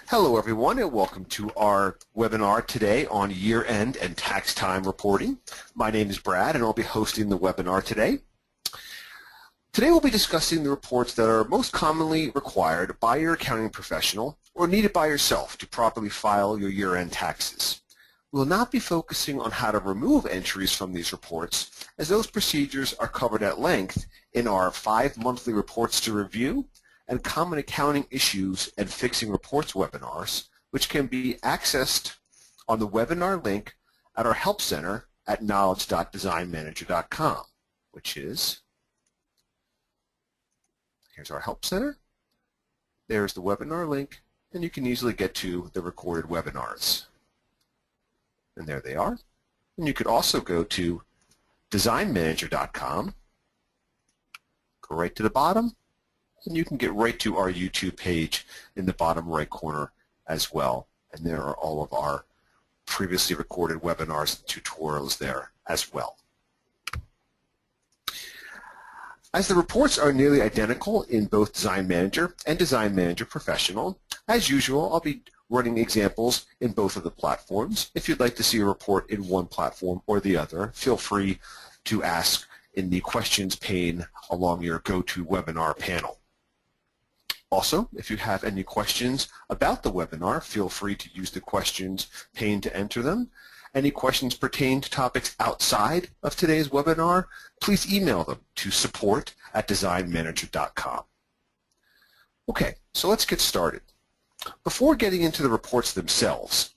Hello everyone and welcome to our webinar today on year-end and tax time reporting. My name is Brad and I'll be hosting the webinar today. Today we'll be discussing the reports that are most commonly required by your accounting professional or needed by yourself to properly file your year-end taxes. We will not be focusing on how to remove entries from these reports, as those procedures are covered at length in our 5 monthly reports to review and common accounting issues and fixing reports webinars, which can be accessed on the webinar link at our help center at knowledge.designmanager.com, which is, here's our help center, there's the webinar link, and you can easily get to the recorded webinars. And there they are. And you could also go to designmanager.com, go right to the bottom, and you can get right to our YouTube page in the bottom right corner as well. And there are all of our previously recorded webinars and tutorials there as well. As the reports are nearly identical in both Design Manager and Design Manager Professional, as usual, I'll be running examples in both of the platforms. If you'd like to see a report in one platform or the other, feel free to ask in the questions pane along your GoToWebinar panel. Also, if you have any questions about the webinar, feel free to use the questions pane to enter them. Any questions pertain to topics outside of today's webinar, please email them to support@designmanager.com. Okay, so let's get started. Before getting into the reports themselves,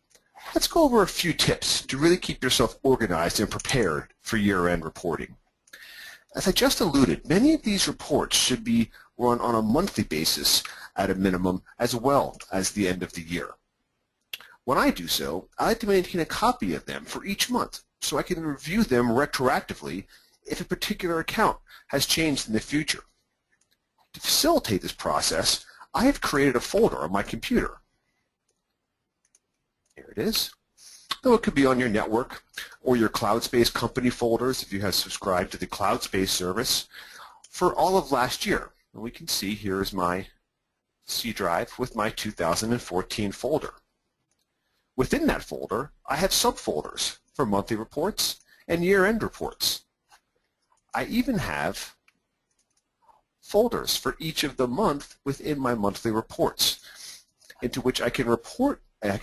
let's go over a few tips to really keep yourself organized and prepared for year-end reporting. As I just alluded, many of these reports should be run on a monthly basis at a minimum as well as the end of the year. When I do so, I like to maintain a copy of them for each month so I can review them retroactively if a particular account has changed in the future. To facilitate this process, I have created a folder on my computer. Here it is. Though it could be on your network or your CloudSpace company folders if you have subscribed to the CloudSpace service for all of last year. And we can see here is my C drive with my 2014 folder. Within that folder, I have subfolders for monthly reports and year-end reports. I even have folders for each of the month within my monthly reports, into which I can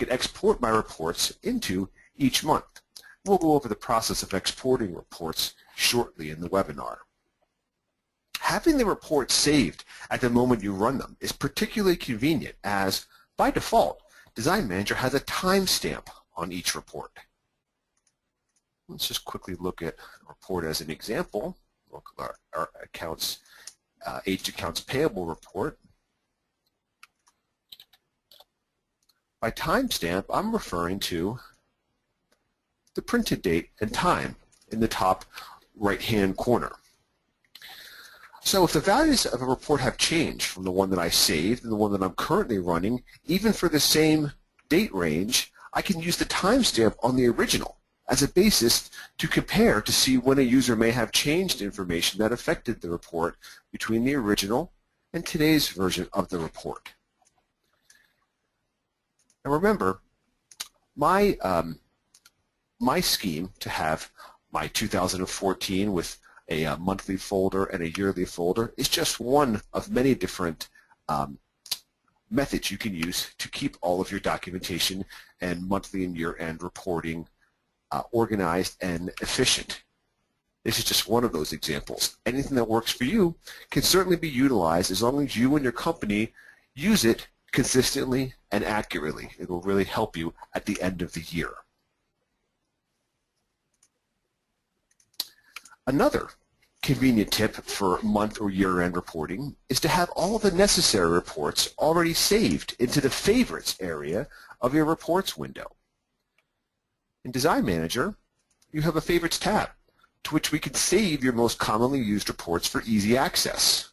export my reports into each month. We'll go over the process of exporting reports shortly in the webinar. Having the reports saved at the moment you run them is particularly convenient as, by default, Design Manager has a timestamp on each report. Let's just quickly look at a report as an example. Look at our accounts, aged accounts payable report. By timestamp, I'm referring to the printed date and time in the top right-hand corner. So if the values of a report have changed from the one that I saved and the one that I'm currently running, even for the same date range, I can use the timestamp on the original as a basis to compare to see when a user may have changed information that affected the report between the original and today's version of the report. And remember, my scheme to have my 2014 with a monthly folder and a yearly folder is just one of many different methods you can use to keep all of your documentation and monthly and year-end reporting organized and efficient. This is just one of those examples. Anything that works for you can certainly be utilized as long as you and your company use it consistently and accurately. It will really help you at the end of the year. Another convenient tip for month or year-end reporting is to have all the necessary reports already saved into the favorites area of your reports window. In Design Manager, you have a favorites tab to which we can save your most commonly used reports for easy access.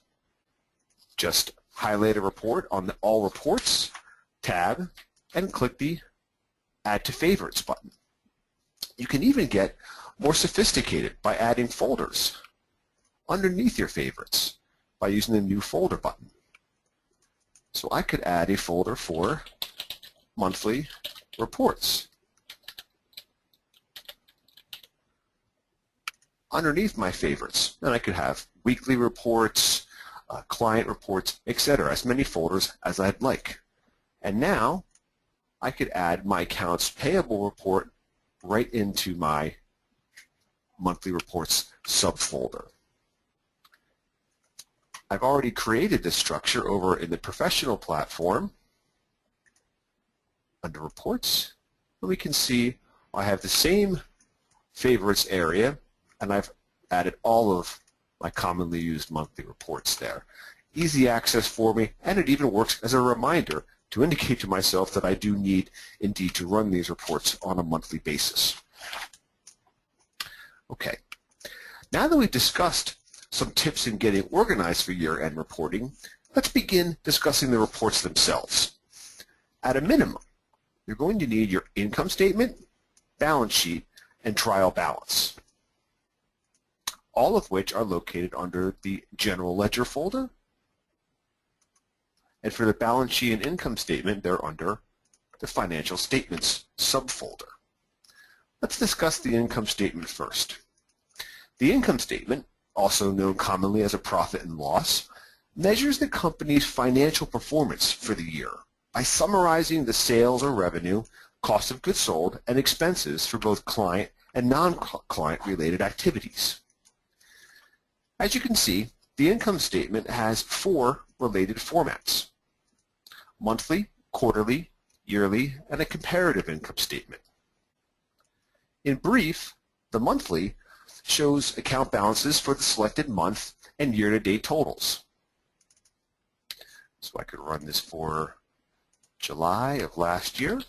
Just highlight a report on the All Reports tab and click the Add to Favorites button. You can even get more sophisticated by adding folders underneath your favorites by using the New Folder button. So I could add a folder for monthly reports. Underneath my favorites, and I could have weekly reports, client reports, etc., as many folders as I'd like. And now I could add my accounts payable report right into my monthly reports subfolder. I've already created this structure over in the professional platform under reports, and we can see I have the same favorites area, and I've added all of my commonly used monthly reports there. Easy access for me, and it even works as a reminder to indicate to myself that I do need indeed to run these reports on a monthly basis. Okay, now that we've discussed some tips in getting organized for year-end reporting, let's begin discussing the reports themselves. At a minimum, you're going to need your income statement, balance sheet, and trial balance, all of which are located under the General Ledger folder. And for the balance sheet and income statement, they're under the Financial Statements subfolder. Let's discuss the income statement first. The income statement, also known commonly as a profit and loss, measures the company's financial performance for the year by summarizing the sales or revenue, cost of goods sold, and expenses for both client and non-client related activities. As you can see, the income statement has 4 related formats: monthly, quarterly, yearly, and a comparative income statement. In brief, the monthly shows account balances for the selected month and year-to-date totals. So I could run this for July of last year.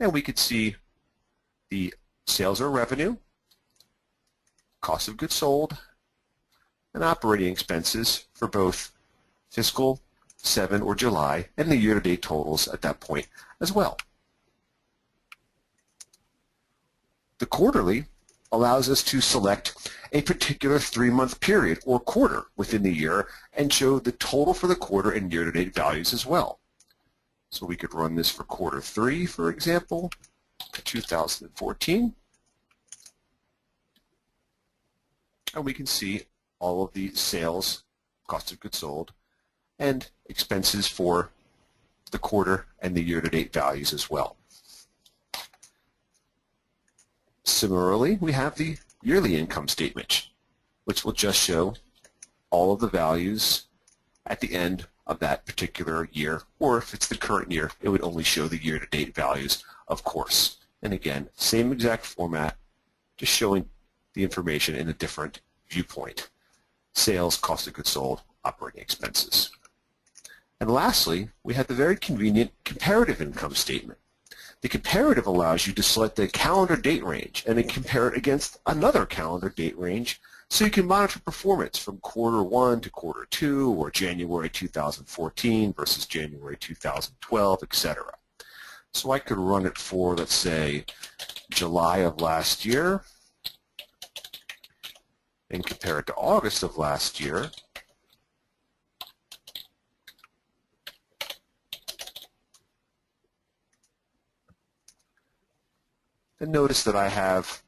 And we could see the sales or revenue, cost of goods sold, and operating expenses for both fiscal 7 or July and the year-to-date totals at that point as well. The quarterly allows us to select a particular 3-month period or quarter within the year and show the total for the quarter and year-to-date values as well. So we could run this for quarter 3, for example, 2014. And we can see all of the sales, cost of goods sold, and expenses for the quarter and the year-to-date values as well. Similarly, we have the yearly income statement, which will just show all of the values at the end of that particular year, or if it's the current year, it would only show the year-to-date values, of course. And again, same exact format, just showing the information in a different viewpoint: sales, cost of goods sold, operating expenses. And lastly, we have the very convenient comparative income statement. The comparative allows you to select the calendar date range and then compare it against another calendar date range, so you can monitor performance from quarter 1 to quarter 2, or January 2014 versus January 2012, etc. So I could run it for, let's say, July of last year, and compare it to August of last year. And notice that I have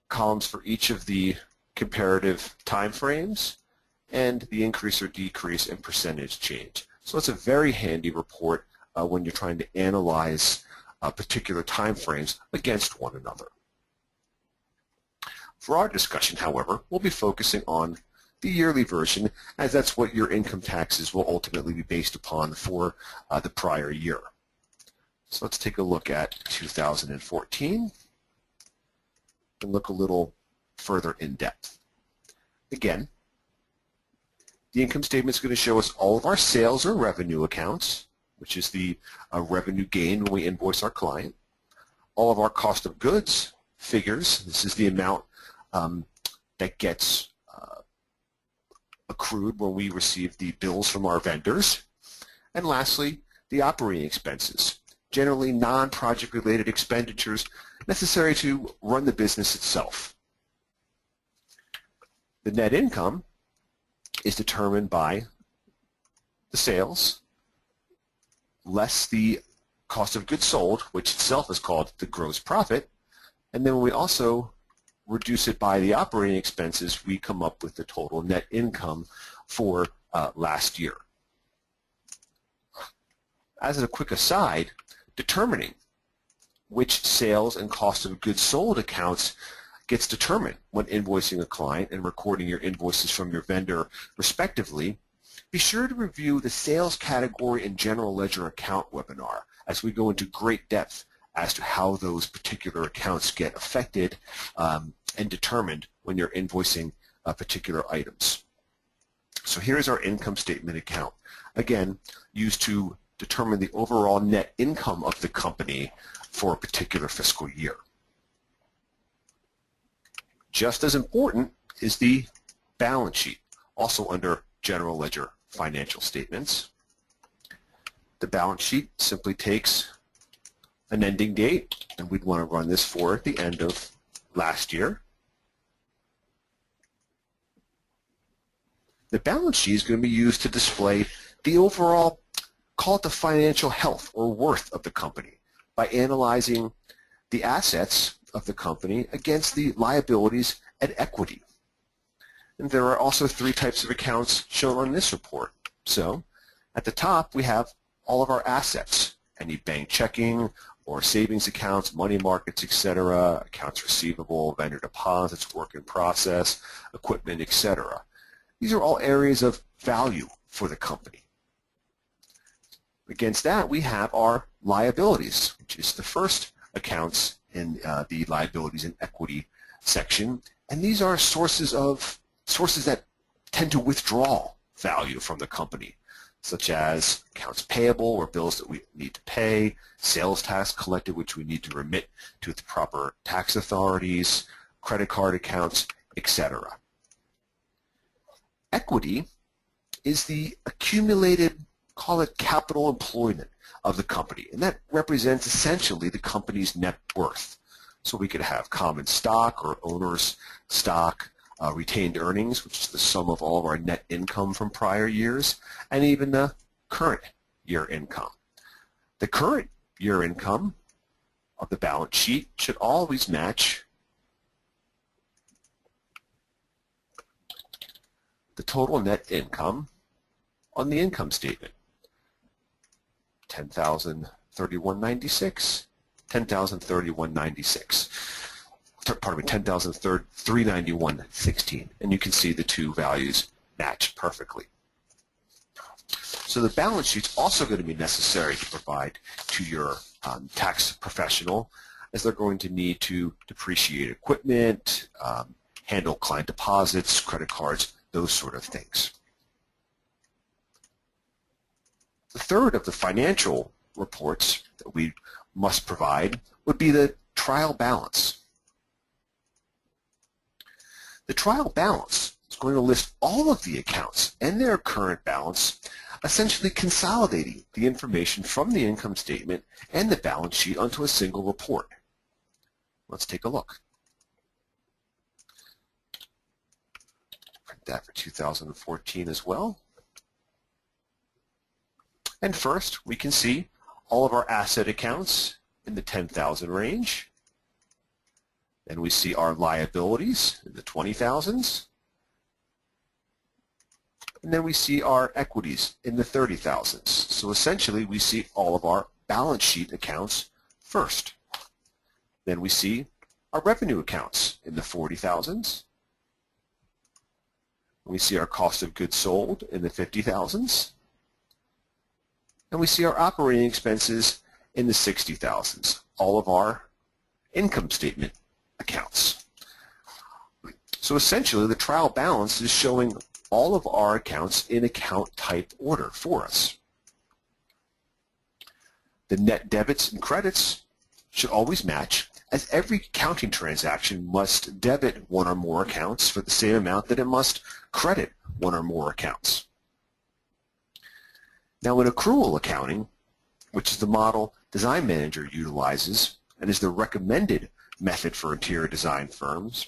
columns for each of the comparative time frames and the increase or decrease in percentage change. So it's a very handy report when you're trying to analyze particular time frames against one another. For our discussion, however, we'll be focusing on the yearly version, as that's what your income taxes will ultimately be based upon for the prior year. So let's take a look at 2014 and look a little further in depth. Again, the income statement is going to show us all of our sales or revenue accounts, which is the revenue gain when we invoice our client, all of our cost of goods figures. This is the amount that gets accrued when we receive the bills from our vendors. And lastly, the operating expenses, generally non-project related expenditures necessary to run the business itself. The net income is determined by the sales, less the cost of goods sold, which itself is called the gross profit, and then when we also reduce it by the operating expenses, we come up with the total net income for last year. As a quick aside, determining which sales and cost of goods sold accounts gets determined when invoicing a client and recording your invoices from your vendor respectively. Be sure to review the sales category and general ledger account webinar as we go into great depth as to how those particular accounts get affected and determined when you're invoicing particular items. So here's our income statement account. Again, used to determine the overall net income of the company for a particular fiscal year. Just as important is the balance sheet, also under general ledger financial statements. The balance sheet simply takes an ending date, and we'd want to run this for the end of last year. The balance sheet is going to be used to display the overall, call it the financial health or worth of the company by analyzing the assets of the company against the liabilities and equity. And there are also three types of accounts shown on this report. So at the top we have all of our assets, any bank checking or savings accounts, money markets, etc., accounts receivable, vendor deposits, work in process, equipment, etc. These are all areas of value for the company. Against that we have our liabilities, which is the first accounts in the liabilities and equity section, and these are sources that tend to withdraw value from the company, such as accounts payable or bills that we need to pay, sales tax collected which we need to remit to the proper tax authorities, credit card accounts, etc. Equity is the accumulated, call it capital employment of the company, and that represents essentially the company's net worth. So we could have common stock or owner's stock, retained earnings, which is the sum of all of our net income from prior years, and even the current year income. The current year income of the balance sheet should always match the total net income on the income statement. $10,031.96, $10,031.96. Pardon me, $10,391.16, and you can see the two values match perfectly. So the balance sheet's also going to be necessary to provide to your tax professional, as they're going to need to depreciate equipment, handle client deposits, credit cards, those sort of things. The third of the financial reports that we must provide would be the trial balance. The trial balance is going to list all of the accounts and their current balance, essentially consolidating the information from the income statement and the balance sheet onto a single report. Let's take a look. Print that for 2014 as well. And first, we can see all of our asset accounts in the 10,000 range. Then we see our liabilities in the 20,000s. And then we see our equities in the 30,000s. So essentially, we see all of our balance sheet accounts first. Then we see our revenue accounts in the 40,000s. We see our cost of goods sold in the 50,000s. And we see our operating expenses in the 60,000s, all of our income statement accounts. So essentially, the trial balance is showing all of our accounts in account type order for us. The net debits and credits should always match, as every accounting transaction must debit one or more accounts for the same amount that it must credit one or more accounts. Now in accrual accounting, which is the model Design Manager utilizes and is the recommended method for interior design firms,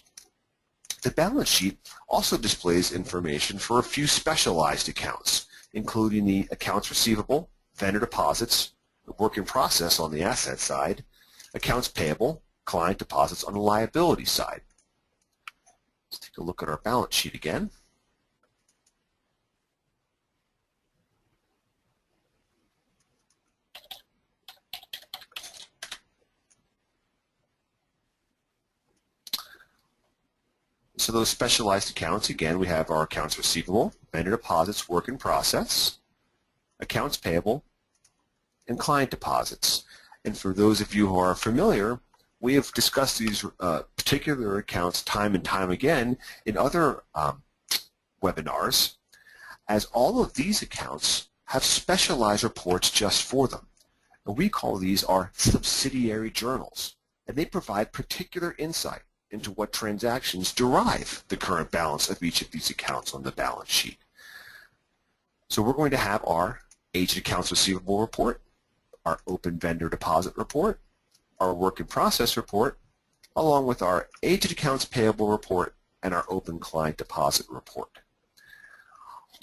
the balance sheet also displays information for a few specialized accounts, including the accounts receivable, vendor deposits, work in process on the asset side, accounts payable, client deposits on the liability side. Let's take a look at our balance sheet again. So those specialized accounts, again, we have our accounts receivable, vendor deposits, work in process, accounts payable, and client deposits. And for those of you who are familiar, we have discussed these particular accounts time and time again in other webinars, as all of these accounts have specialized reports just for them. And we call these our subsidiary journals, and they provide particular insight into what transactions derive the current balance of each of these accounts on the balance sheet. So we're going to have our aged accounts receivable report, our open vendor deposit report, our work in process report, along with our aged accounts payable report and our open client deposit report.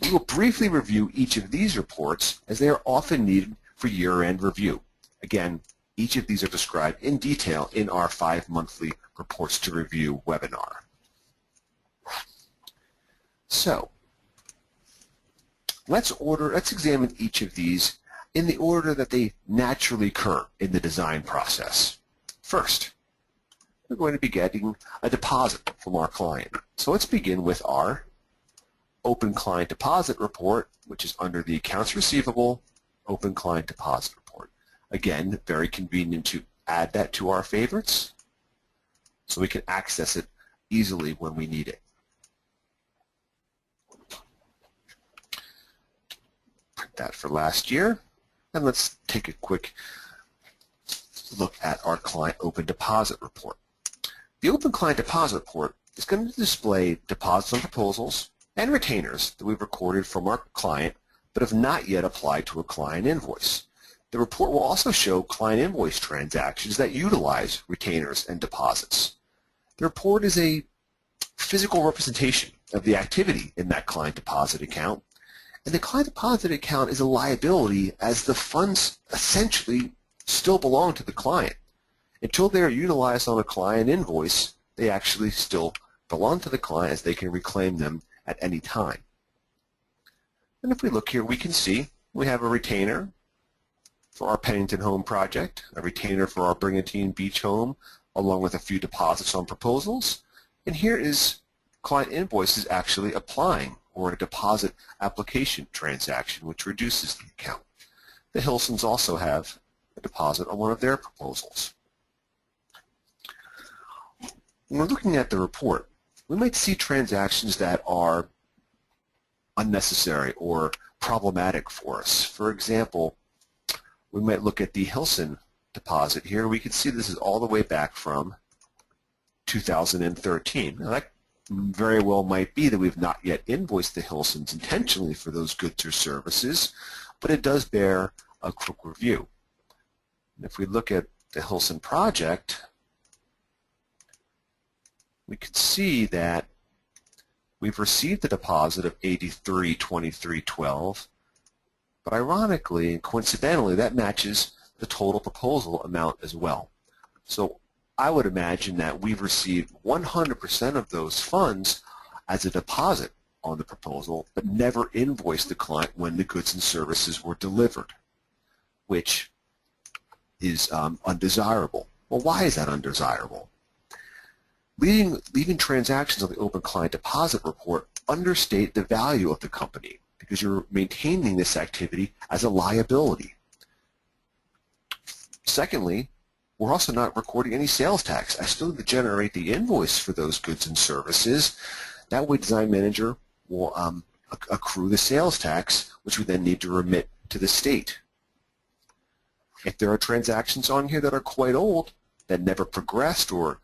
We will briefly review each of these reports as they are often needed for year-end review. Again, each of these are described in detail in our 5 monthly reports to review webinar. So, let's examine each of these in the order that they naturally occur in the design process. First, we're going to be getting a deposit from our client. So let's begin with our open client deposit report, which is under the accounts receivable open client deposit report. Again, very convenient to add that to our favorites so we can access it easily when we need it. Print that for last year, and let's take a quick look at our client open deposit report. The open client deposit report is going to display deposits on proposals and retainers that we've recorded from our client but have not yet applied to a client invoice. The report will also show client invoice transactions that utilize retainers and deposits. The report is a physical representation of the activity in that client deposit account, and the client deposit account is a liability as the funds essentially still belong to the client. Until they are utilized on a client invoice, they actually still belong to the client as they can reclaim them at any time. And if we look here, we can see we have a retainer for our Pennington Home project, a retainer for our Brigantine Beach home, along with a few deposits on proposals. And here is client invoices actually applying, or a deposit application transaction, which reduces the account. The Hilsons also have a deposit on one of their proposals. When we're looking at the report, we might see transactions that are unnecessary or problematic for us. For example, we might look at the Hilson deposit here. We can see this is all the way back from 2013. Now that very well might be that we've not yet invoiced the Hilsons intentionally for those goods or services, but it does bear a quick review. And if we look at the Hilson project, we can see that we've received a deposit of $83,2312, but ironically and coincidentally, that matches the total proposal amount as well. So I would imagine that we've received 100% of those funds as a deposit on the proposal, but never invoiced the client when the goods and services were delivered, which is undesirable. Well, why is that undesirable? Leaving transactions on the open client deposit report understate the value of the company because you're maintaining this activity as a liability. Secondly, we're also not recording any sales tax. I still need to generate the invoice for those goods and services. That way Design Manager will accrue the sales tax, which we then need to remit to the state. If there are transactions on here that are quite old, that never progressed, or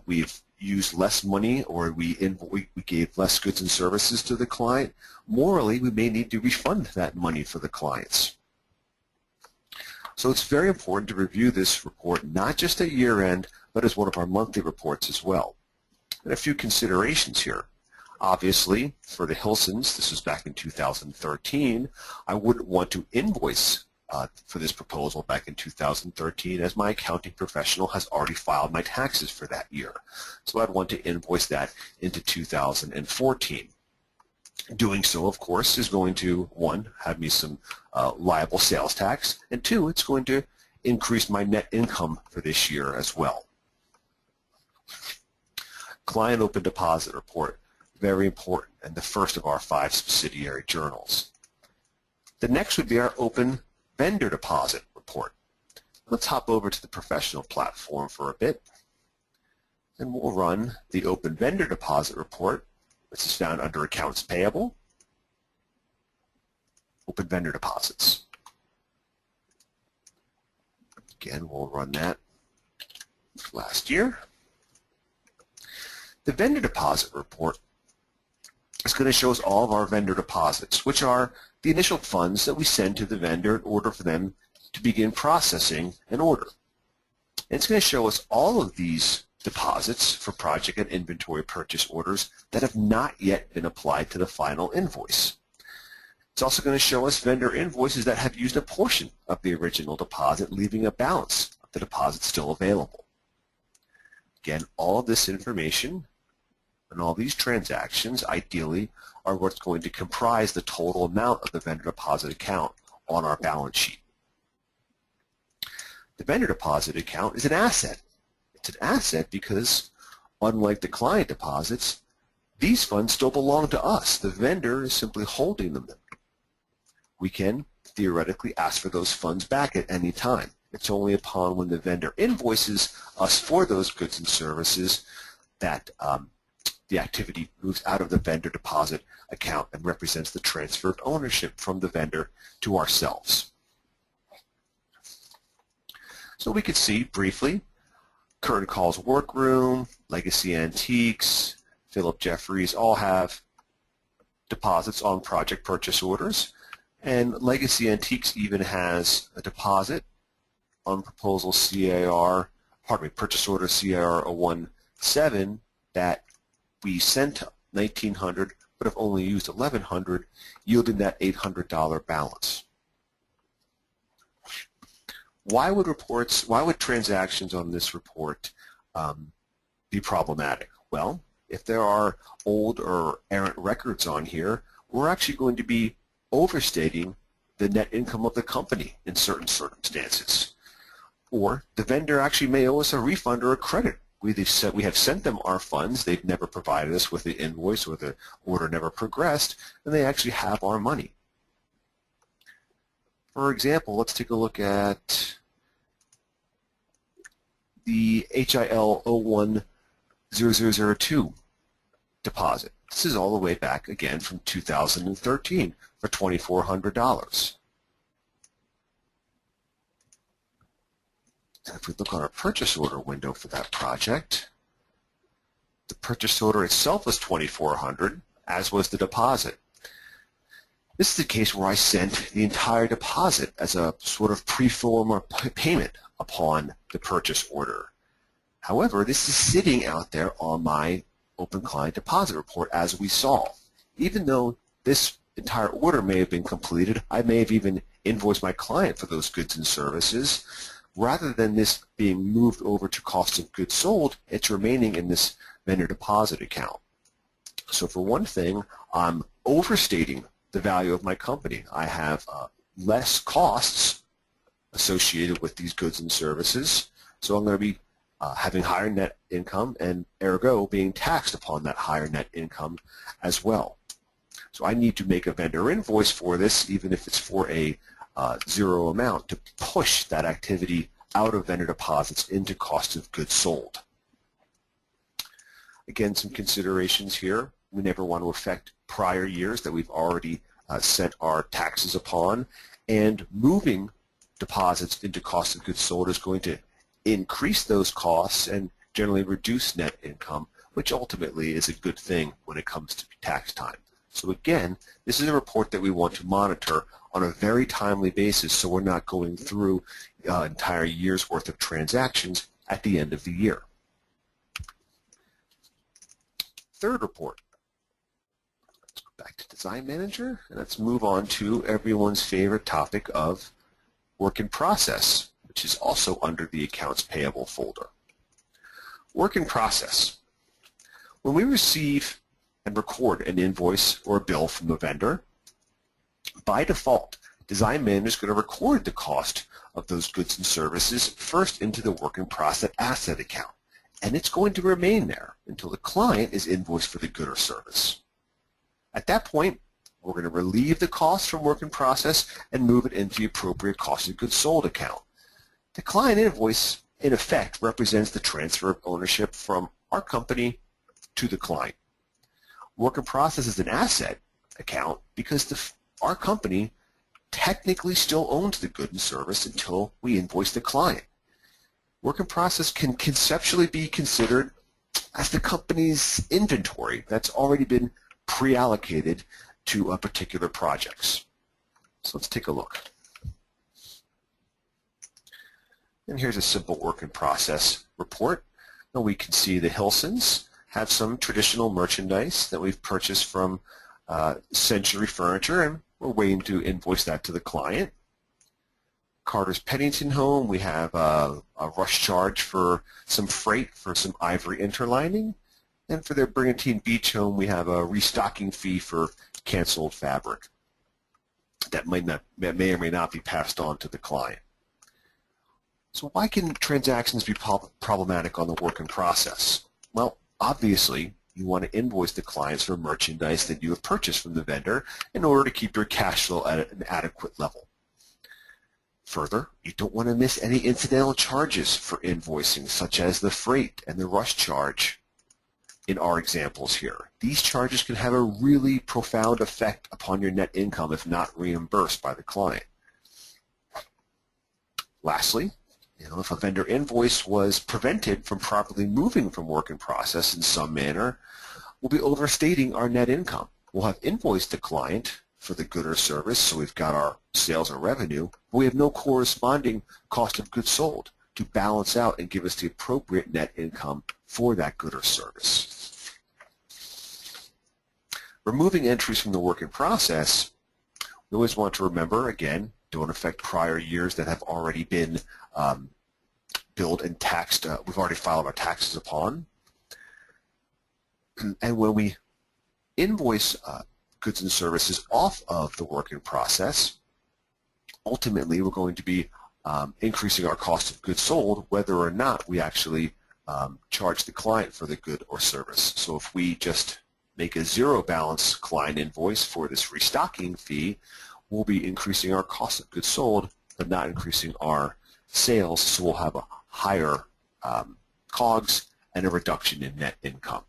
we've used less money, or we gave less goods and services to the client, morally we may need to refund that money for the clients. So it's very important to review this report not just at year end, but as one of our monthly reports as well. And a few considerations here. Obviously, for the Hilsons, this was back in 2013, I wouldn't want to invoice for this proposal back in 2013 as my accounting professional has already filed my taxes for that year. So I'd want to invoice that into 2014. Doing so, of course, is going to, one, have me some liable sales tax, and two, it's going to increase my net income for this year as well. Client Open Deposit Report, very important, and the first of our 5 subsidiary journals. The next would be our Open Vendor Deposit Report. Let's hop over to the professional platform for a bit, and we'll run the Open Vendor Deposit Report. This is found under Accounts Payable, Open Vendor Deposits. Again, we'll run that last year. The Vendor Deposit Report is going to show us all of our vendor deposits, which are the initial funds that we send to the vendor in order for them to begin processing an order. And it's going to show us all of these deposits for project and inventory purchase orders that have not yet been applied to the final invoice. It's also going to show us vendor invoices that have used a portion of the original deposit, leaving a balance of the deposit still available. Again, all of this information and all these transactions, ideally, are what's going to comprise the total amount of the vendor deposit account on our balance sheet. The vendor deposit account is an asset. It's an asset because, unlike the client deposits, these funds still belong to us. The vendor is simply holding them. We can theoretically ask for those funds back at any time. It's only upon when the vendor invoices us for those goods and services that the activity moves out of the vendor deposit account and represents the transfer of ownership from the vendor to ourselves. So we could see briefly Curtain Calls Workroom, Legacy Antiques, Philip Jeffries all have deposits on project purchase orders, and Legacy Antiques even has a deposit on proposal purchase order CAR 017 that we sent $1,900 but have only used $1,100, yielding that $800 balance. Why would transactions on this report be problematic? Well, if there are old or errant records on here, we're actually going to be overstating the net income of the company in certain circumstances. Or the vendor actually may owe us a refund or a credit. We have sent them our funds, they've never provided us with the invoice or the order never progressed, and they actually have our money. For example, let's take a look at the HIL 010002 deposit. This is all the way back again from 2013 for $2,400. And if we look on our purchase order window for that project, the purchase order itself was $2,400, as was the deposit. This is the case where I sent the entire deposit as a sort of pre-form or payment upon the purchase order. However, this is sitting out there on my Open Client Deposit Report, as we saw. Even though this entire order may have been completed, I may have even invoiced my client for those goods and services. Rather than this being moved over to cost of goods sold, it's remaining in this vendor deposit account. So for one thing, I'm overstating the value of my company. I have less costs associated with these goods and services, so I'm going to be having higher net income and ergo being taxed upon that higher net income as well. So I need to make a vendor invoice for this, even if it's for a zero amount, to push that activity out of vendor deposits into cost of goods sold. Again, some considerations here. We never want to affect prior years that we've already sent our taxes upon, and moving deposits into cost of goods sold is going to increase those costs and generally reduce net income, which ultimately is a good thing when it comes to tax time. So again, this is a report that we want to monitor on a very timely basis, so we're not going through entire year's worth of transactions at the end of the year. Third report, Back to Design Manager, and let's move on to everyone's favorite topic of Work in Process, which is also under the Accounts Payable folder. Work in Process. When we receive and record an invoice or a bill from the vendor, by default, Design Manager is going to record the cost of those goods and services first into the Work in Process asset account, and it's going to remain there until the client is invoiced for the good or service. At that point, we're going to relieve the cost from Work in Process and move it into the appropriate cost of goods sold account. The client invoice, in effect, represents the transfer of ownership from our company to the client. Work in Process is an asset account because our company technically still owns the good and service until we invoice the client. Work in Process can conceptually be considered as the company's inventory that's already been pre-allocated to particular projects. So let's take a look. And here's a simple Work in Process report. Now we can see the Hilsons have some traditional merchandise that we've purchased from Century Furniture, and we're waiting to invoice that to the client. Carter's Pennington Home, we have a rush charge for some freight for some ivory interlining. And for their Brigantine Beach home, we have a restocking fee for canceled fabric that may or may not be passed on to the client. So why can transactions be problematic on the Work in Process? Well, obviously, you want to invoice the clients for merchandise that you have purchased from the vendor in order to keep your cash flow at an adequate level. Further, you don't want to miss any incidental charges for invoicing, such as the freight and the rush charge. In our examples here, these charges can have a really profound effect upon your net income if not reimbursed by the client. Lastly, if a vendor invoice was prevented from properly moving from Work in Process in some manner, we'll be overstating our net income. We'll have invoiced the client for the good or service, so we've got our sales or revenue, but we have no corresponding cost of goods sold to balance out and give us the appropriate net income for that good or service. Removing entries from the Work in Process, we always want to remember, again, don't affect prior years that have already been billed and taxed, we've already filed our taxes upon. And when we invoice goods and services off of the Work in Process, ultimately we're going to be increasing our cost of goods sold whether or not we actually charge the client for the good or service. So if we just make a zero balance client invoice for this restocking fee, we'll be increasing our cost of goods sold but not increasing our sales, so we'll have a higher COGS and a reduction in net income.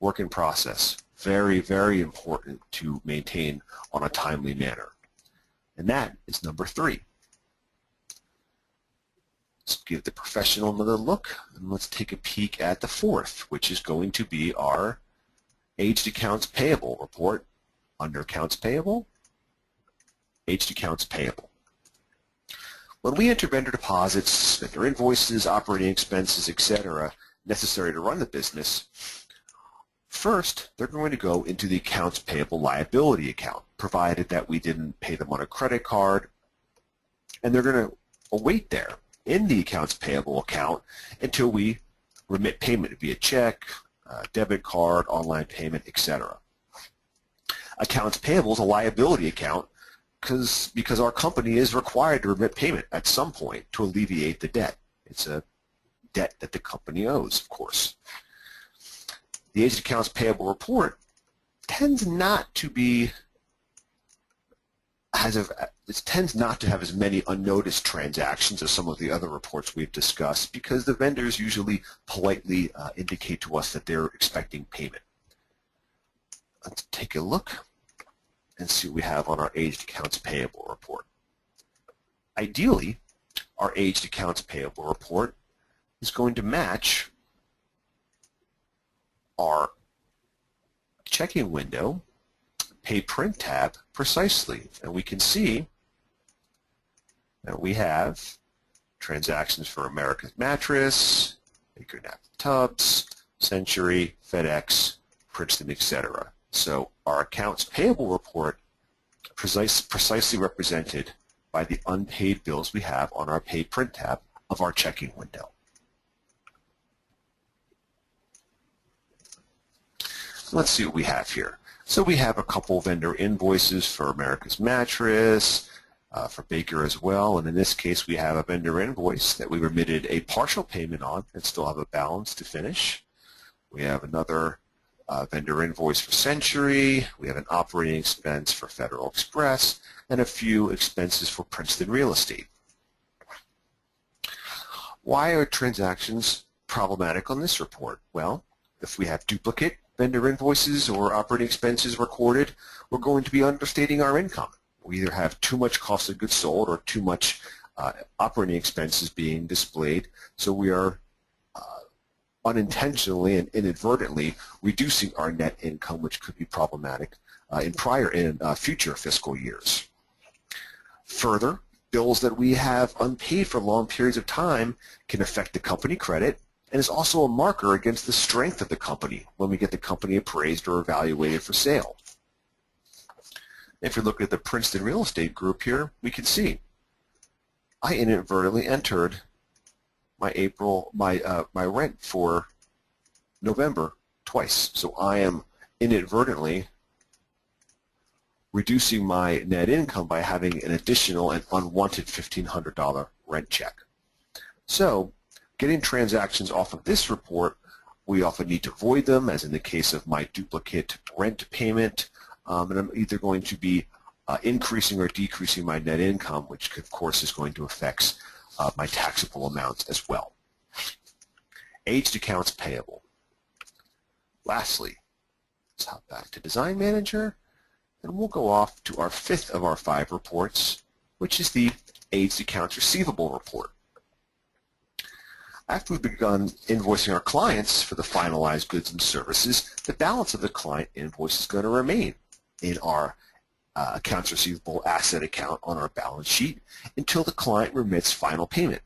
Work in Process, very, very important to maintain on a timely manner. And that is number 3. Let's give the professional another look, and let's take a peek at the 4th, which is going to be our Aged Accounts Payable report. Under Accounts Payable, Aged Accounts Payable. When we enter vendor deposits, vendor invoices, operating expenses, etc., necessary to run the business, first, they're going to go into the Accounts Payable liability account, provided that we didn't pay them on a credit card, and they're going to await there in the Accounts Payable account until we remit payment via check, debit card, online payment, etc. Accounts Payable is a liability account because our company is required to remit payment at some point to alleviate the debt. It's a debt that the company owes, of course. The Aged Accounts Payable report tends not to have as many unnoticed transactions as some of the other reports we've discussed because the vendors usually politely indicate to us that they're expecting payment. Let's take a look and see what we have on our Aged Accounts Payable report. Ideally, our Aged Accounts Payable report is going to match our checking window Pay Print tab precisely, and we can see that we have transactions for America's Mattress, Baker Napkin Tubs, Century, FedEx, Princeton, etc. So our accounts payable report precisely represented by the unpaid bills we have on our Pay Print tab of our checking window. Let's see what we have here. So we have a couple vendor invoices for America's Mattress, for Baker as well, and in this case we have a vendor invoice that we remitted a partial payment on and still have a balance to finish. We have another vendor invoice for Century, we have an operating expense for Federal Express, and a few expenses for Princeton Real Estate. Why are transactions problematic on this report? Well, if we have duplicate vendor invoices or operating expenses recorded, we're going to be understating our income. We either have too much cost of goods sold or too much operating expenses being displayed, so we are unintentionally and inadvertently reducing our net income, which could be problematic in future fiscal years. Further, bills that we have unpaid for long periods of time can affect the company credit and is also a marker against the strength of the company when we get the company appraised or evaluated for sale. If we look at the Princeton Real Estate Group here, we can see I inadvertently entered my rent for November twice. So I am inadvertently reducing my net income by having an additional and unwanted $1,500 rent check. So getting transactions off of this report, we often need to void them, as in the case of my duplicate rent payment, and I'm either going to be increasing or decreasing my net income, which of course is going to affect my taxable amounts as well. Aged accounts payable. Lastly, let's hop back to Design Manager, and we'll go off to our fifth of our 5 reports, which is the Aged Accounts Receivable report. After we've begun invoicing our clients for the finalized goods and services, the balance of the client invoice is going to remain in our accounts receivable asset account on our balance sheet until the client remits final payment.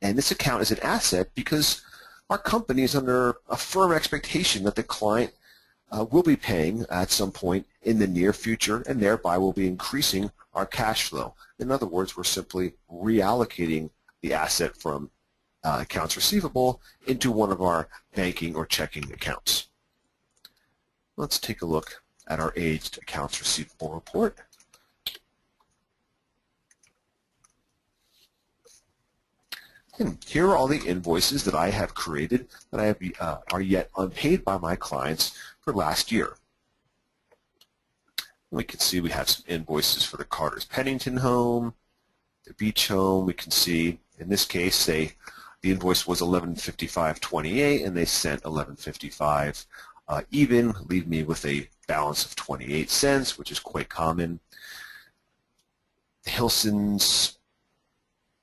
And this account is an asset because our company is under a firm expectation that the client will be paying at some point in the near future, and thereby will be increasing our cash flow. In other words, we're simply reallocating the asset from accounts receivable into one of our banking or checking accounts. Let's take a look at our aged accounts receivable report. And here are all the invoices that I have created that are yet unpaid by my clients for last year. We can see we have some invoices for the Carter's Pennington home, the beach home. We can see in this case the invoice was $1155.28 and they sent $1155 even, leave me with a balance of 28 cents, which is quite common. The Hilsons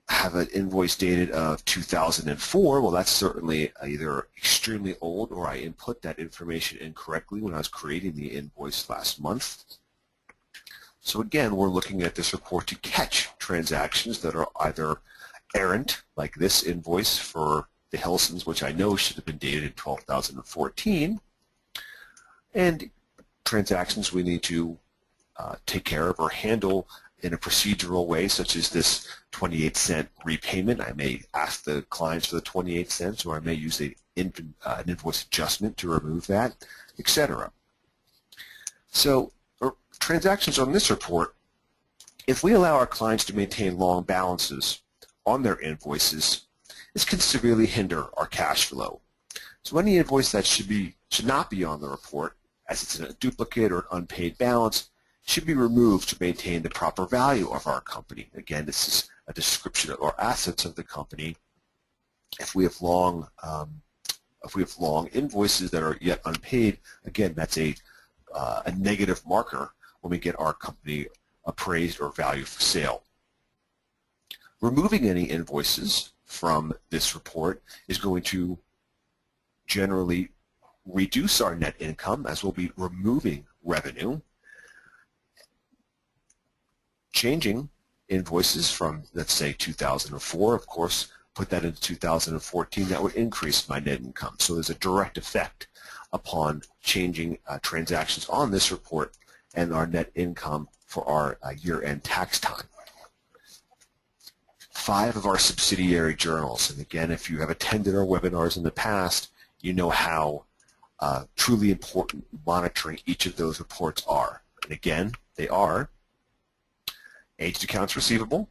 have an invoice dated of 2004. Well, that's certainly either extremely old or I input that information incorrectly when I was creating the invoice last month. So again, we're looking at this report to catch transactions that are either errant, like this invoice for the Hilsons, which I know should have been dated in 2014, and transactions we need to take care of or handle in a procedural way, such as this 28-cent repayment. I may ask the clients for the 28 cents, or I may use an invoice adjustment to remove that, etc. So transactions on this report, if we allow our clients to maintain long balances on their invoices, this can severely hinder our cash flow. So any invoice that should not be on the report, as it's a duplicate or an unpaid balance, should be removed to maintain the proper value of our company. Again, this is a description of our assets of the company. If we have long invoices that are yet unpaid, again, that's a negative marker when we get our company appraised or valued for sale. Removing any invoices from this report is going to generally reduce our net income, as we'll be removing revenue. Changing invoices from, let's say, 2004, of course, put that into 2014, that would increase my net income. So there's a direct effect upon changing transactions on this report and our net income for our year-end tax time. 5 of our subsidiary journals, and again, if you have attended our webinars in the past, you know how truly important monitoring each of those reports are. And again, they are aged accounts receivable,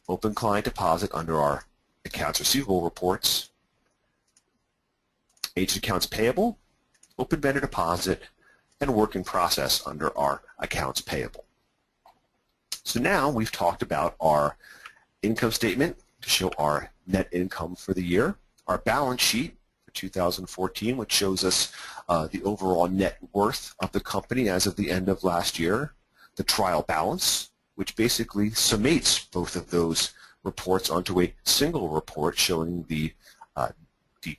open client deposit under our accounts receivable reports, aged accounts payable, open vendor deposit, and work in process under our accounts payable. So now we've talked about our income statement to show our net income for the year, our balance sheet for 2014, which shows us the overall net worth of the company as of the end of last year, the trial balance, which basically summates both of those reports onto a single report showing the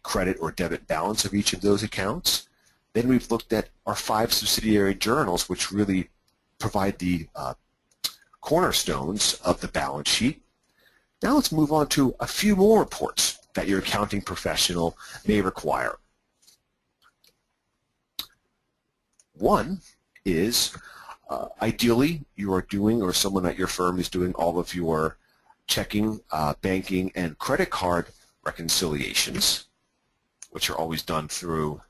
credit or debit balance of each of those accounts. Then we've looked at our 5 subsidiary journals, which really provide the cornerstones of the balance sheet. Now let's move on to a few more reports that your accounting professional may require. One is ideally you are doing, or someone at your firm is doing, all of your checking, banking, and credit card reconciliations, which are always done through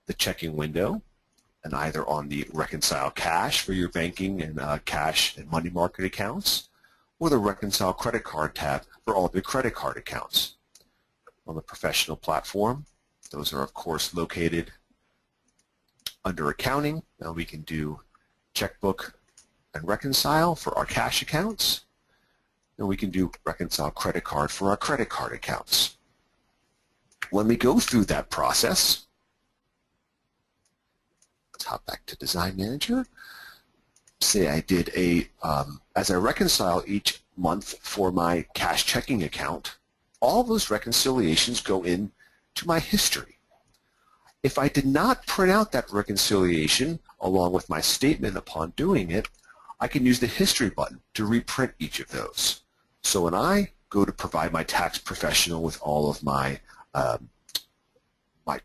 the checking window and either on the Reconcile Cash for your banking and cash and money market accounts, or the Reconcile Credit Card tab for all of your credit card accounts. On the professional platform, those are of course located under Accounting. Now we can do Checkbook and Reconcile for our cash accounts, and we can do Reconcile Credit Card for our credit card accounts. When we go through that process, let's hop back to Design Manager. Say I did as I reconcile each month for my cash checking account, all those reconciliations go into my history. If I did not print out that reconciliation along with my statement upon doing it, I can use the history button to reprint each of those. So when I go to provide my tax professional with all of my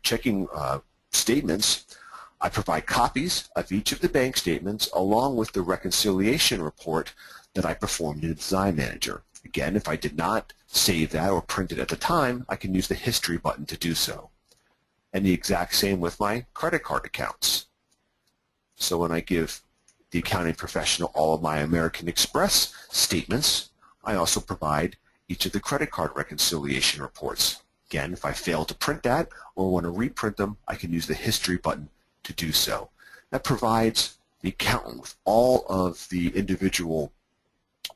checking statements, I provide copies of each of the bank statements along with the reconciliation report that I performed in Design Manager. Again, if I did not save that or print it at the time, I can use the history button to do so. And the exact same with my credit card accounts. So when I give the accounting professional all of my American Express statements, I also provide each of the credit card reconciliation reports. Again, if I fail to print that or want to reprint them, I can use the history button to do so. That provides the accountant with all of the individual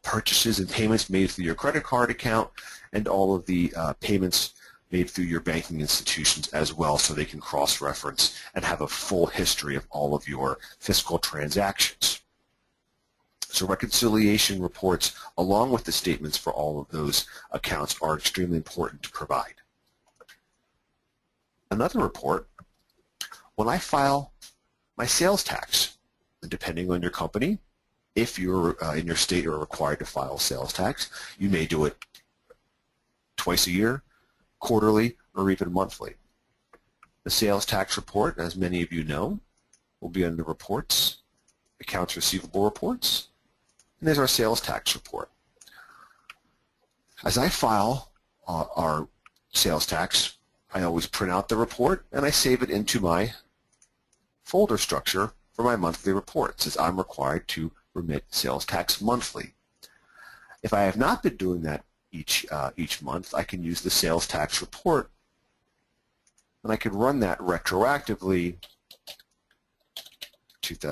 purchases and payments made through your credit card account and all of the payments made through your banking institutions as well, so they can cross-reference and have a full history of all of your fiscal transactions. So reconciliation reports along with the statements for all of those accounts are extremely important to provide. Another report, when I file my sales tax, and depending on your company, if you're in your state you're required to file sales tax, you may do it twice a year, quarterly, or even monthly. The sales tax report, as many of you know, will be under Reports, Accounts Receivable Reports, and there's our sales tax report. As I file our sales tax, I always print out the report and I save it into my folder structure for my monthly report, since I'm required to remit sales tax monthly. If I have not been doing that each month, I can use the sales tax report, and I can run that retroactively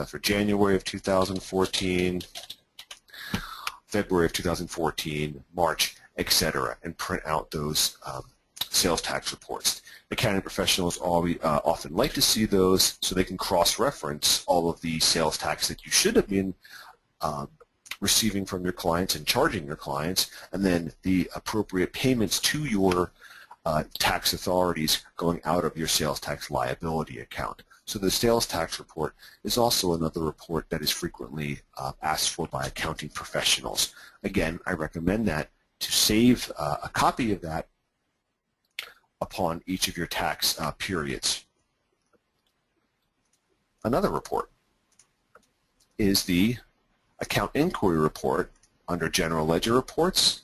for January of 2014, February of 2014, March, etc., and print out those sales tax reports. Accounting professionals often like to see those so they can cross-reference all of the sales tax that you should have been receiving from your clients and charging your clients, and then the appropriate payments to your tax authorities going out of your sales tax liability account. So the sales tax report is also another report that is frequently asked for by accounting professionals. Again, I recommend that to save a copy of that upon each of your tax periods. Another report is the Account Inquiry Report under General Ledger Reports,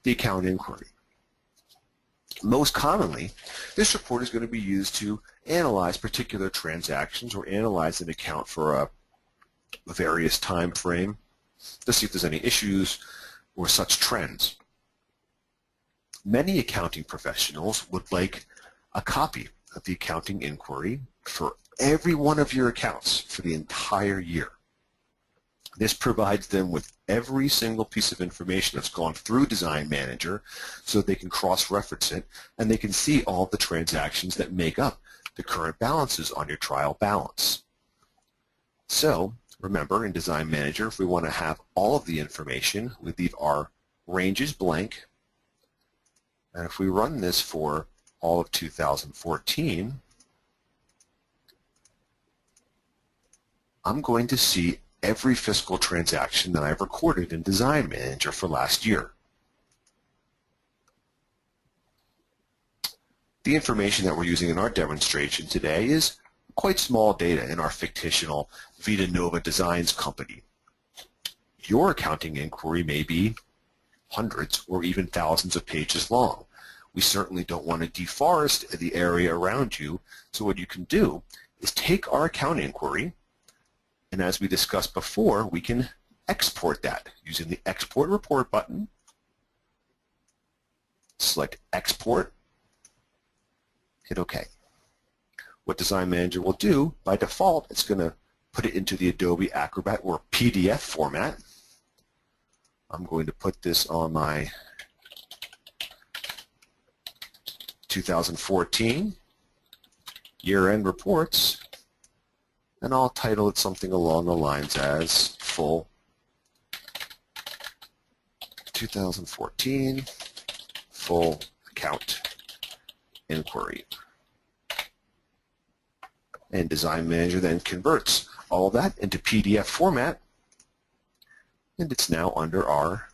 the Account Inquiry. Most commonly, this report is going to be used to analyze particular transactions or analyze an account for a various time frame to see if there's any issues or such trends. Many accounting professionals would like a copy of the Accounting Inquiry for every one of your accounts for the entire year. This provides them with every single piece of information that's gone through Design Manager so they can cross-reference it and they can see all the transactions that make up the current balances on your trial balance. So remember, in Design Manager, if we want to have all of the information, we leave our ranges blank. And if we run this for all of 2014, I'm going to see every fiscal transaction that I've recorded in Design Manager for last year. The information that we're using in our demonstration today is quite small data in our fictional Vita Nova Designs company. Your accounting inquiry may be hundreds or even thousands of pages long. We certainly don't want to deforest the area around you, so what you can do is take our account inquiry, and as we discussed before, we can export that using the Export Report button. Select Export, hit OK. What Design Manager will do, by default, it's going to put it into the Adobe Acrobat or PDF format. I'm going to put this on my 2014 year-end reports, and I'll title it something along the lines as Full 2014 Full Account Inquiry. And Design Manager then converts all of that into PDF format, and it's now under our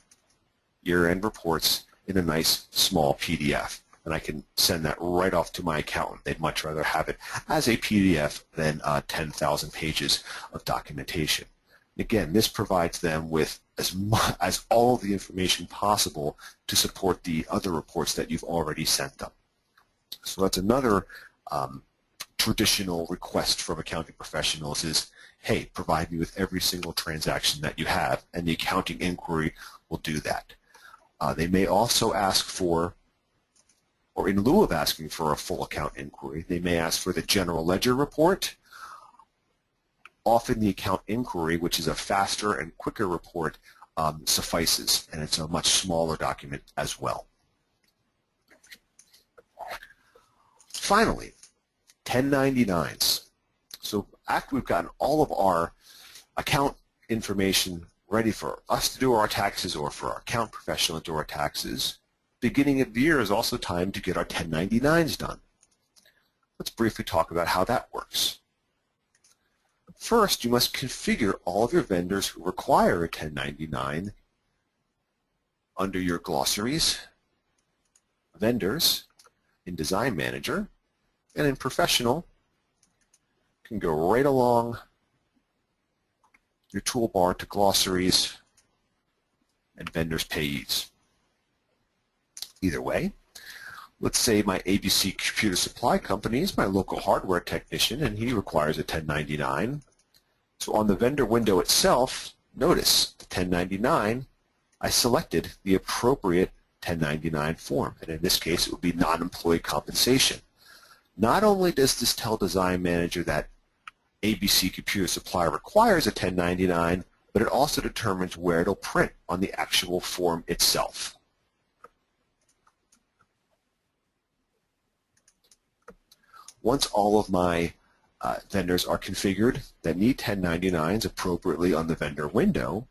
year-end reports in a nice small PDF. And I can send that right off to my accountant. They'd much rather have it as a PDF than 10,000 pages of documentation. Again, this provides them with as all of the information possible to support the other reports that you've already sent them. So that's another traditional request from accounting professionals is, hey, provide me with every single transaction that you have, and the accounting inquiry will do that. They may also ask for, or in lieu of asking for a full account inquiry, they may ask for the general ledger report. Often the account inquiry, which is a faster and quicker report, suffices, and it's a much smaller document as well. Finally, 1099s. So after we've gotten all of our account information ready for us to do our taxes or for our account professional to do our taxes, beginning of the year is also time to get our 1099s done. Let's briefly talk about how that works. First, you must configure all of your vendors who require a 1099 under your glossaries, vendors, in Design Manager, and in Professional, you can go right along your toolbar to glossaries and vendors payees. Either way, let's say my ABC Computer Supply Company is my local hardware technician and he requires a 1099. So on the vendor window itself, notice the 1099, I selected the appropriate 1099 form, and in this case it would be non-employee compensation. Not only does this tell Design Manager that ABC Computer Supply requires a 1099, but it also determines where it'll print on the actual form itself. Once all of my vendors are configured that need 1099s appropriately on the vendor window,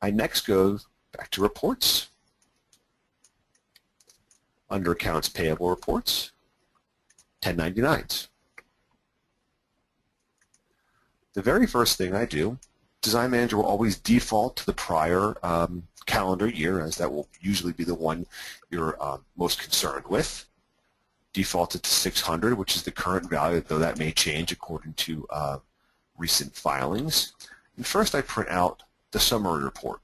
I next go back to Reports, under Accounts Payable Reports, 1099s. The very first thing I do Design Manager will always default to the prior calendar year, as that will usually be the one you're most concerned with. Defaulted to 600, which is the current value, though that may change according to recent filings. And first I print out the summary report.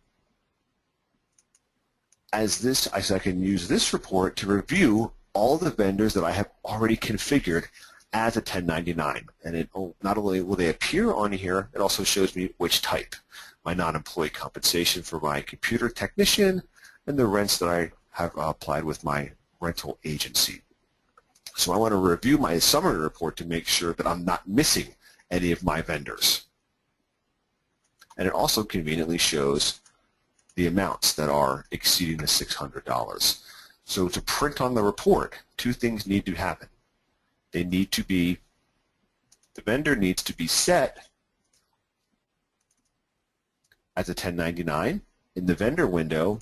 As I can use this report to review all the vendors that I have already configured as a 1099. And it not only will they appear on here, it also shows me which type. My non-employee compensation for my computer technician, and the rents that I have applied with my rental agency. So I want to review my summary report to make sure that I'm not missing any of my vendors. And it also conveniently shows the amounts that are exceeding the $600. So to print on the report, two things need to happen. They need to be, the vendor needs to be set as a 1099 in the vendor window,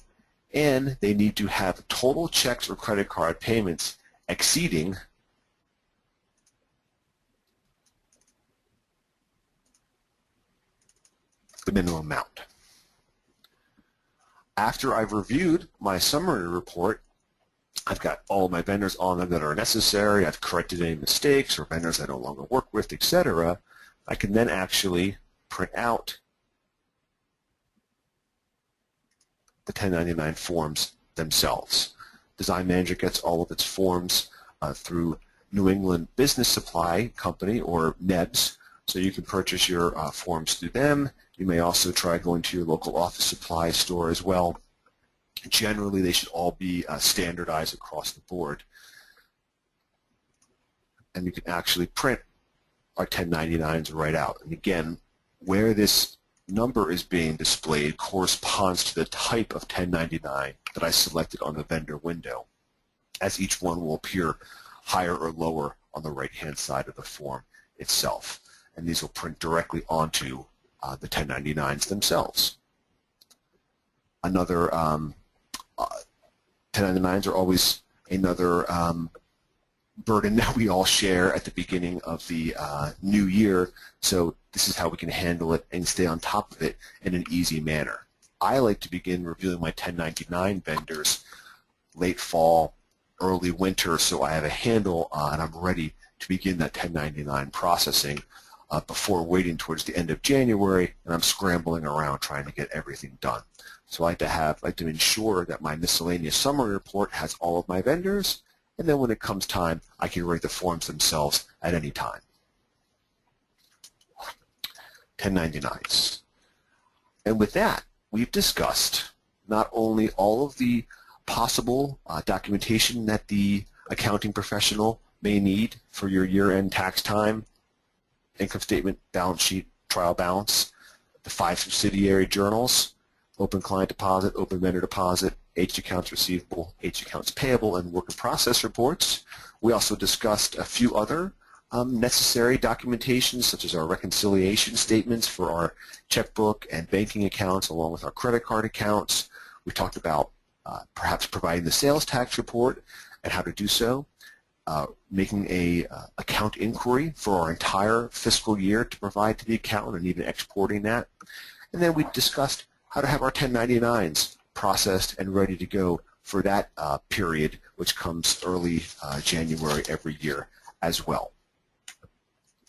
and they need to have total checks or credit card payments exceeding the minimum amount. After I've reviewed my summary report, I've got all my vendors on them that are necessary, I've corrected any mistakes or vendors I no longer work with, etc. I can then actually print out the 1099 forms themselves. Design Manager gets all of its forms through New England Business Supply Company, or NEBS, so you can purchase your forms through them. You may also try going to your local office supply store as well. Generally, they should all be standardized across the board. And you can actually print our 1099s right out. And again, where this number is being displayed corresponds to the type of 1099 that I selected on the vendor window, as each one will appear higher or lower on the right-hand side of the form itself. And these will print directly onto the 1099s themselves. Another 1099s are always another burden that we all share at the beginning of the new year, so this is how we can handle it and stay on top of it in an easy manner. I like to begin reviewing my 1099 vendors late fall, early winter, so I have a handle and I'm ready to begin that 1099 processing before waiting towards the end of January and I'm scrambling around trying to get everything done. So I like to ensure that my miscellaneous summary report has all of my vendors, and then when it comes time, I can write the forms themselves at any time. 1099s. And with that, we've discussed not only all of the possible documentation that the accounting professional may need for your year-end tax time, income statement, balance sheet, trial balance, the 5 subsidiary journals, open client deposit, open vendor deposit, aged accounts receivable, aged accounts payable, and work in process reports. We also discussed a few other necessary documentations, such as our reconciliation statements for our checkbook and banking accounts, along with our credit card accounts. We talked about perhaps providing the sales tax report and how to do so, making a account inquiry for our entire fiscal year to provide to the accountant, and even exporting that. And then we discussed how to have our 1099s processed and ready to go for that period, which comes early January every year as well.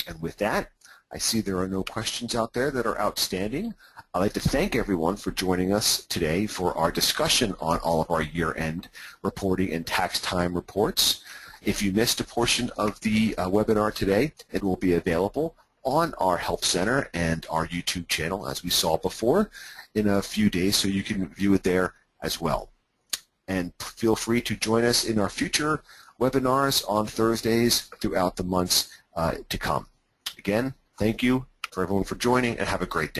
And with that, I see there are no questions out there that are outstanding. I'd like to thank everyone for joining us today for our discussion on all of our year-end reporting and tax time reports. If you missed a portion of the webinar today, it will be available on our Help Center and our YouTube channel, as we saw before, in a few days, so you can view it there as well. And feel free to join us in our future webinars on Thursdays throughout the months to come. Again, thank you for everyone for joining, and have a great day.